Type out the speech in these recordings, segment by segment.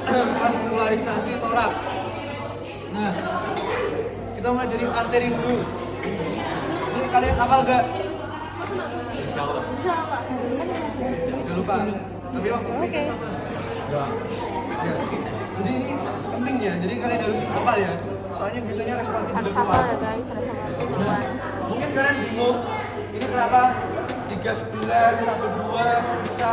vaskularisasi torak. Nah, kita mulai dari arteri dulu. Ini kalian hafal gak? Insya Allah. Udah lupa. Tapi waktu ini sama. Ya. Jadi ini penting ya. Jadi kalian harus hafal ya. Soalnya biasanya responnya Harus juga hafal keluar. ya guys, harus hafal keluar. Mungkin kalian bingung. Ini kenapa 311, 12 bisa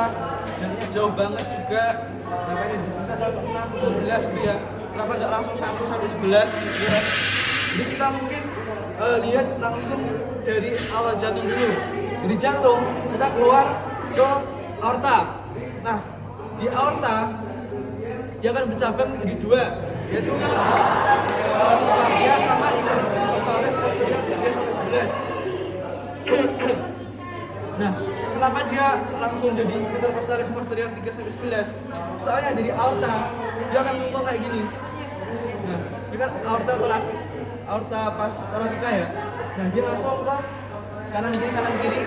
jadinya jauh banget juga. Kenapa ini bisa 16, 12 gitu ya. Kenapa nggak langsung 1 sampai 11 gitu ya. Jadi kita mungkin lihat langsung dari awal jantung dulu. Dari jantung kita keluar ke aorta. Nah, di aorta dia akan bercabang jadi dua, yaitu subclavia sama intercostalis posterior 3 sampai 11. Nah, kenapa dia langsung jadi intercostalis posterior 3 sampai 11? Soalnya dari aorta dia akan muncul kayak gini. Nah, ini kan aorta pas toracika ya. Nah, dia langsung ke kanan kiri.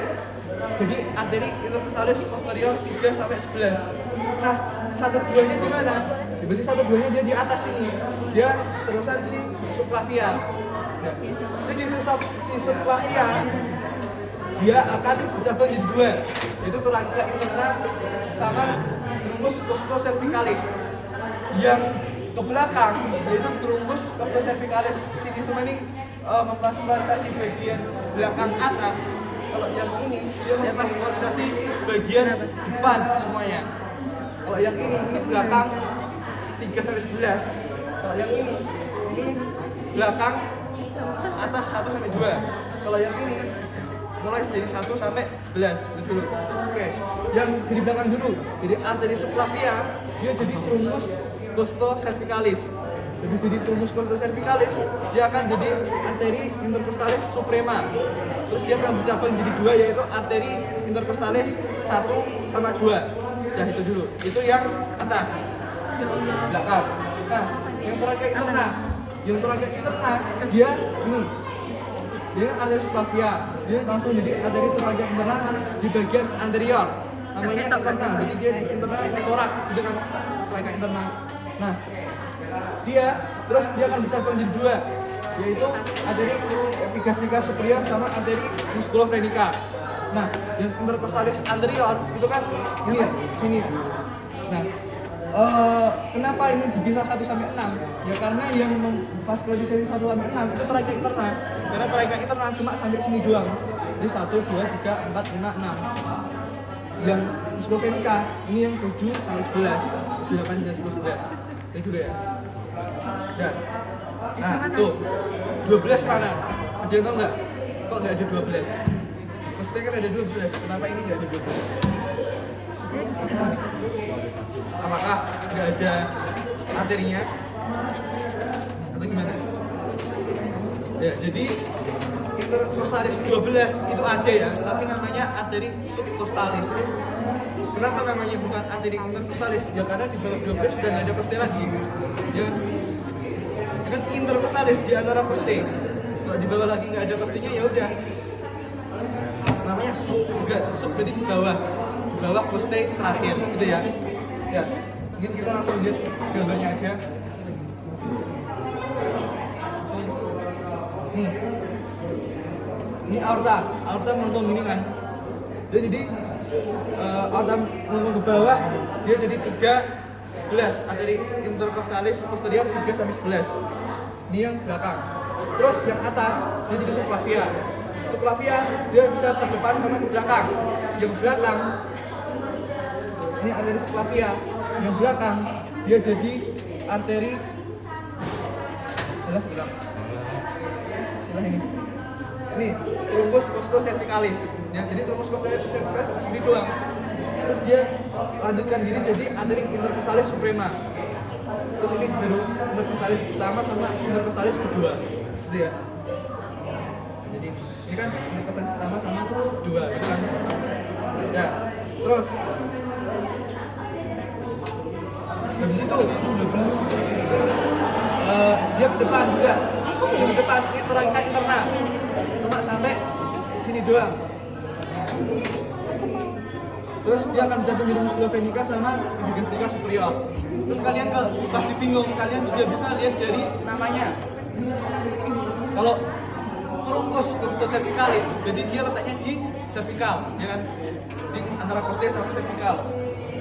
Jadi arteri intercostalis posterior 3 sampai 11. Nah, 1-2-nya di mana? Berarti 1-2-nya dia di atas ini. Dia terusan si subclavia. Nah, jadi si subclavia dia akan bercabang jadi dua, yaitu turakika interna sama trunkus costocervicalis. Yang ke belakang yaitu trunkus costocervicalis. Sini semua ini memvaskularisasi bagian belakang atas. Kalau yang ini dia memvaskularisasi bagian depan semuanya. Kalau yang ini belakang 3 sampai 11. Kalau yang ini belakang atas 1 sampai 2. Kalau yang ini mulai dari 1 sampai 11 dulu. Oke. Yang di belakang dulu. Jadi arteri subclavia dia jadi trunkus costocervicalis. Habis jadi trunkus costocervicalis, dia akan jadi arteri intercostalis suprema. Terus dia akan bercabang jadi dua, yaitu arteri intercostalis 1 sama 2. Nah, itu dulu. Itu yang atas. Belakang. Nah, yang torakika interna. Yang torakika interna dia ini. Dia arteri subclavia. Dia langsung jadi arteri torakika interna di bagian anterior. Namanya interna. Berarti dia di interna torak, itu kan torakika interna. Nah, dia akan bercabang jadi dua, yaitu arteri epigastrika superior sama arteri musculofrenica. Nah, yang intercostalis anterior itu kan ini ya, sini ya. Nah, kenapa ini bisa 1 sampai 6? Ya karena yang memvaskularisasi 1 sampai 6 itu torakika interna. Karena torakika interna cuma sampai sini doang. Jadi 1, 2, 3, 4, 5, 6. Yang musculofrenica ini yang 7 sampai 11. 7, 8, 9, 10, 11. Ini juga ya. Dan, nah tuh 12 mana? Ada yang tahu nggak? Kok nggak ada 12? Maksudnya kan ada 12. Kenapa ini nggak ada 12? Apakah nggak ada arterinya? Atau gimana? Ya, jadi intercostalis 12 itu ada ya, tapi namanya arteri subcostalis. Kenapa namanya bukan arteri intercostalis? Ya karena di bawah 12 sudah nggak ada coste lagi. Ya kan intercostalis di antara coste. Kalau di bawah lagi nggak ada costenya ya udah. Namanya sub juga. Sub berarti di bawah coste terakhir gitu ya. Ya, mungkin kita langsung lihat gambarnya aja. Ini aorta melengkung gini kan. Dia jadi aorta melengkung ke bawah, dia jadi 3-11 arteri intercostalis posterior 3 sampai 11. Ini yang belakang. Terus yang atas dia jadi subclavia. Subclavia dia bisa ke depan sama ke belakang. Yang belakang ini arteri subclavia. Yang belakang dia jadi arteri ini trunkus costocervicalis ya, jadi trunkus costocervicalis segini doang. Terus dia lanjutkan gini jadi arteri intercostalis suprema. Terus ini baru intercostalis pertama sama intercostalis kedua gitu ya. Jadi ini kan intercostalis pertama sama kedua gitu kan ya. Terus habis itu dia ke depan juga. Dia ke depan ini torakika interna cuma sampai sini doang. Terus dia akan jatuh di musculovenica sama epigastrica superior. Terus kalian kalau pasti bingung, kalian juga bisa lihat dari namanya. Kalau truncus costocervicalis, jadi dia letaknya di cervical, ya kan? Di antara costes sama cervical.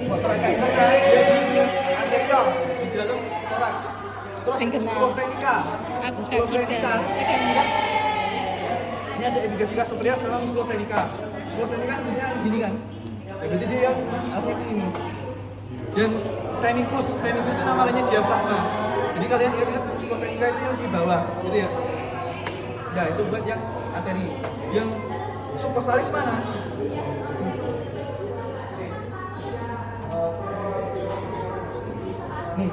Buat mereka interna dia di anterior, di dalam thorax. Terus musculovenica, musculovenica, ini ada epigastrica superior sama musculovenica. Musculovenica artinya gini kan? Ya, berarti dia yang artinya ke sini. Dan phrenicus itu nama lainnya diafragma. Jadi kalian ingat musculovenica itu yang di bawah, gitu ya. Nah, itu buat yang arteri. Yang subcostalis mana? Nih.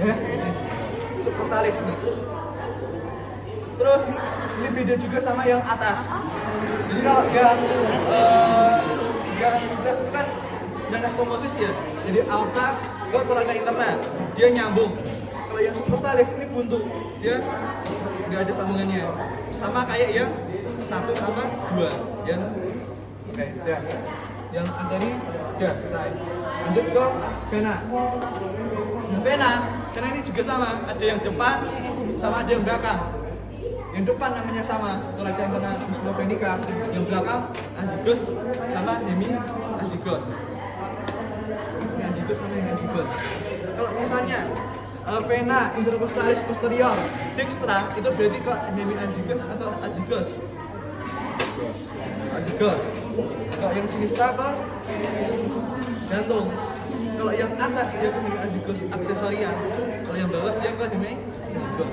Ya, ini. Subcostalis nih. Terus ini beda juga sama yang atas. Jadi kalau yang sebelas itu kan anastomosis ya. Jadi aorta ke tulang interna, dia nyambung. Kalau yang subcostalis ini buntu, dia nggak ada sambungannya. Sama kayak yang 1 sama 2. Yang oke, ya. Yang anteni ya selesai. Lanjut ke vena. Nah, vena ini juga sama, ada yang depan sama ada yang belakang. Yang depan namanya sama, thoracica interna musculovenica. Yang belakang azygos sama hemiazygos. Ini azygos sama hemiazygos. Kalau misalnya vena intercostalis posterior dextra itu berarti ke hemiazygos atau azygos? Azygos. Kalau yang sinistra ke jantung. Kalau yang atas dia ke hemiazygos aksesoria. Kalau yang bawah dia ke hemiazygos.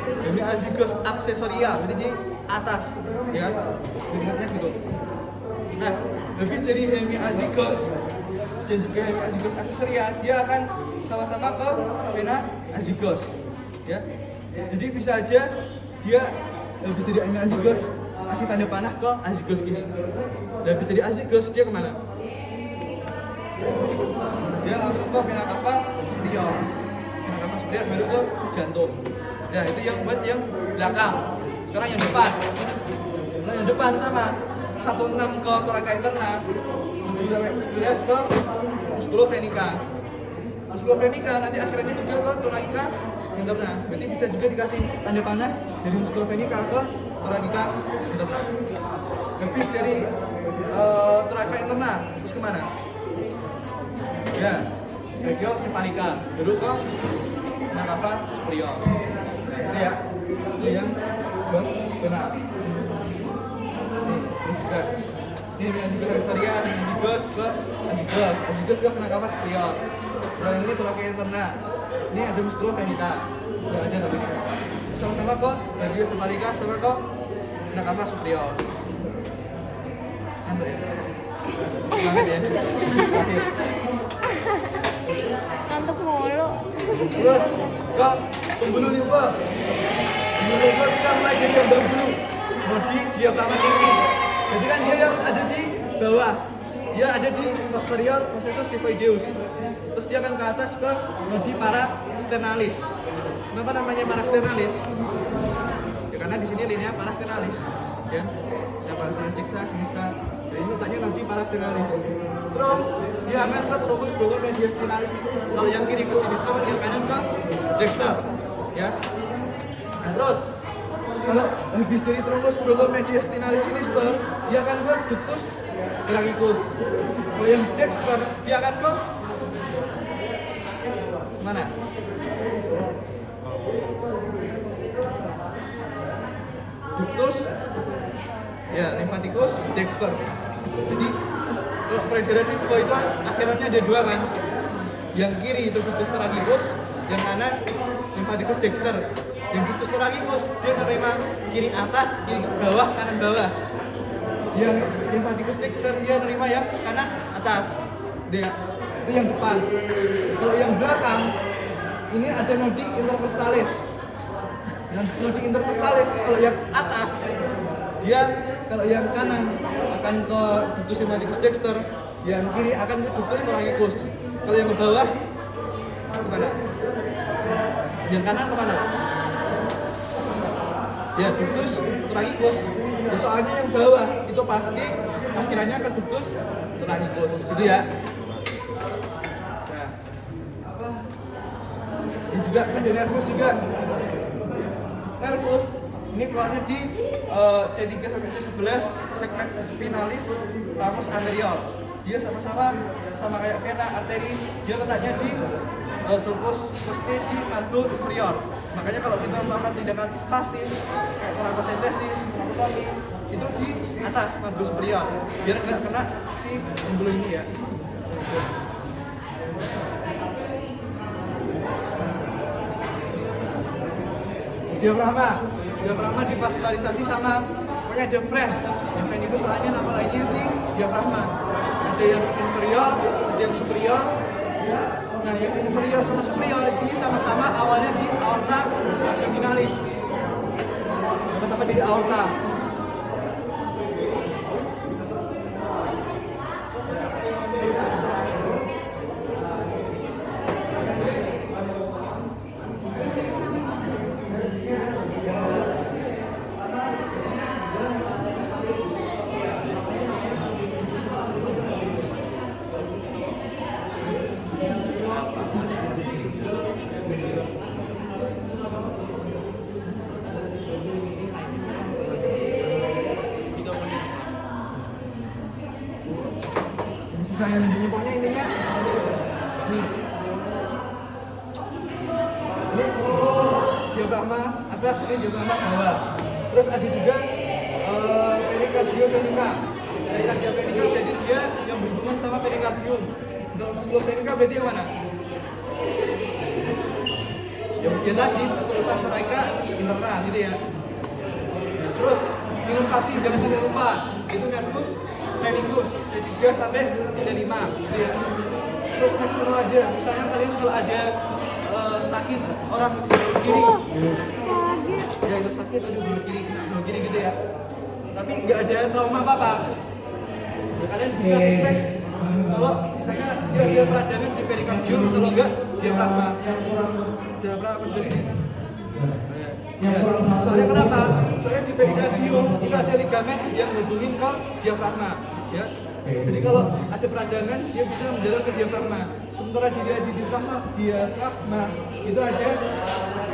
Hemiazygos aksesoria berarti di atas, ya. Ingatnya gitu. Nah, habis dari hemiazygos dan juga hemiazygos aksesoria, dia akan sama-sama ke vena azygos, ya. Jadi bisa aja dia habis dari hemiazygos kasih tanda panah ke azygos gini. Dan habis dari azygos dia kemana? Dia langsung ke vena cava superior. Vena cava superior baru ke jantung. Nah, itu yang buat yang belakang. Sekarang yang depan. Nah, yang depan sama 16 ke thoracica interna, 7 sampai 11 ke musculovenica. Musculovenica nanti akhirnya juga ke thoracica interna. Berarti bisa juga dikasih tanda panah dari musculovenica ke thoracica interna. Habis dari thoracica interna terus kemana? Ya, brachiocephalica, baru ke vena cava superior. Ini ya, ini yang benar. Ini juga. Ini azygos aksesoria, azygos ke vena cava superior. Yang ini thoracica interna. Ini ada musculovenica. Sudah ada namanya. Sama-sama ke brachiocephalica sama ke vena cava superior. Ngantuk ya? Semangat ya. Terakhir. Ngantuk mulu. Terus ke pembuluh limfa. Pembuluh limfa kita mulai dari yang berbulu. Nodi diafragma tinggi. Jadi kan dia yang ada di bawah. Dia ada di posterior processus xiphoideus. Terus dia akan ke atas ke nodi parasternalis. Kenapa namanya parasternalis? Ya karena di sini linea parasternalis. Ya. Yang parasternalis diksa, sinistra. Jadi ini letaknya nodi parasternalis. Terus dia akan ke truncus brachomediastinalis. Kalau yang kiri ke sinistra, yang kanan ke dexter. Ya. Nah, terus kalau habis dari truncus brachomediastinalis sinister, dia akan ke ductus trachicus. Kalau yang dexter, dia akan ke mana? Ductus ya lymphaticus dexter. Jadi kalau peredaran limfa itu akhirnya ada dua kan. Yang kiri itu ductus trachicus, yang kanan lymphaticus dexter. Yang ductus trachicus dia menerima kiri atas, kiri bawah, kanan bawah. Yang lymphaticus dexter dia menerima yang kanan atas. Dia itu yang depan. Kalau yang belakang ini ada nodi intercostalis. Dan nodi intercostalis kalau yang atas dia kalau yang kanan akan ke ductus lymphaticus dexter, yang kiri akan ke ductus trachicus. Kalau yang ke bawah kemana? Yang kanan kemana? Ya ductus trachicus. Ya, soalnya yang bawah itu pasti akhirannya akan putus tunanicus, gitu ya. Nah, ini juga ada nervus juga. Nervus ini keluarnya di C3 sampai C11 segmen spinalis ramus anterior. Dia sama kayak vena arteri, dia letaknya di sulcus costae di margo inferior. Makanya kalau kita melakukan tindakan invasif kayak torakosentesis, torakotomi itu di atas margo superior biar nggak kena si embolo ini ya. Diafragma divaskularisasi sama pokoknya diafragm. Diafragm itu soalnya nama lainnya sih diafragma. Ada yang inferior, ada yang superior. Nah, yang inferior sama superior ini sama-sama awalnya di aorta abdominalis. Sama-sama di aorta. Saya ini pokoknya intinya nih. Ini diafragma atas, ini diafragma bawah. Terus ada juga perikardiofenika. Perikardiofenika berarti dia yang berhubungan sama perikardium. Kalau muskulus venika berarti yang mana? Yang dia tadi tulisan mereka internal gitu ya. Terus inovasi jangan sampai lupa itu nervus meningus C3 sampai C5 gitu ya. Terus nasional aja, misalnya kalian kalau ada sakit orang kiri ya itu sakit itu bulu kiri gitu ya, tapi nggak ada trauma apa ya, kalian bisa suspek kalau misalnya dia ada peradangan di perikardium, kalau enggak diafragma konstruksi. Ya, soalnya kenapa? Soalnya di perikardium itu ada ligamen yang menghubungin ke diafragma ya. Jadi kalau ada peradangan dia bisa menjalar ke diafragma. Sementara dia di diafragma itu ada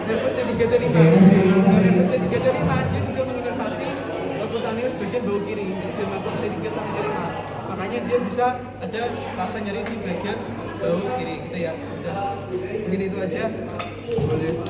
nervus C3 C5. Nah, nervus C3 C5 dia juga menginervasi cutaneus bagian bawah kiri. Jadi dia melakukan C3 sampai C5. Makanya dia bisa ada rasa nyeri di bagian bawah kiri gitu ya. Udah. Mungkin itu aja. Boleh.